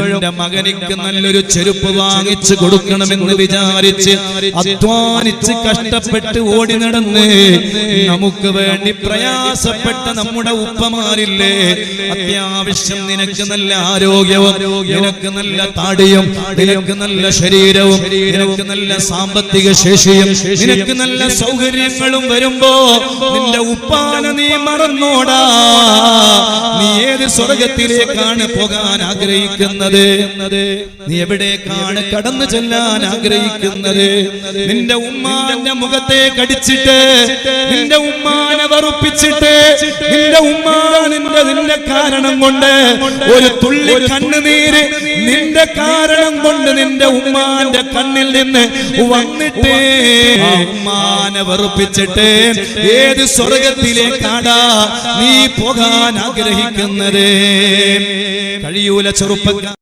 എന്റെ മകനിക്ക് നല്ലൊരു ചെരുപ്പ് വാങ്ങിച്ചു കൊടുക്കണമെന്ന് വിചാരിച്ച് അധ്വാനിച്ച് കഷ്ടപ്പെട്ട് ഓടി നടന്ന് നമുക്ക് വേണ്ടി പ്രയാസപ്പെട്ട നമ്മുടെ ഉപ്പമാരില്ലേ, അത്യാവശ്യം നിനക്ക് നല്ല ആരോഗ്യവും, നിനക്ക് നല്ല താടിയും, നിനക്ക് നല്ല ശരീരവും, നിനക്ക് നല്ല സാമ്പത്തിക ശേഷിയും, നിനക്ക് നല്ല സൗകര്യങ്ങളും വരുമ്പോ നിന്റെ ഉപ്പാനെ നീ മറന്നോടാ. നീ ഏത് സ്വർഗത്തിലേക്കാണ് പോകാൻ ആഗ്രഹിക്കുന്നത്? നീ എവിടേക്കാണ് കടന്നു ചെല്ലാൻ ആഗ്രഹിക്കുന്നത്? നിന്റെ ഉമ്മാന്റെ മുഖത്തെ കടിച്ചിട്ട്, നിന്റെ ഉമ്മാനെ വറുപ്പിച്ചിട്ട്, നിന്റെ നിന്റെ കാരണം കൊണ്ട് ഒരു തുള്ളി കണ്ണുനീര് നിന്റെ കാരണം കൊണ്ട് നിന്റെ ഉമ്മാന്റെ കണ്ണിൽ നിന്ന് വന്നിട്ട് ഉമ്മാനെ വെറുപ്പിച്ചിട്ട് ഏത് സ്വർഗത്തിലേക്കാടാ നീ പോകാൻ ആഗ്രഹിക്കുന്നത്? കഴിയൂല ചെറുപ്പക്കാരാ.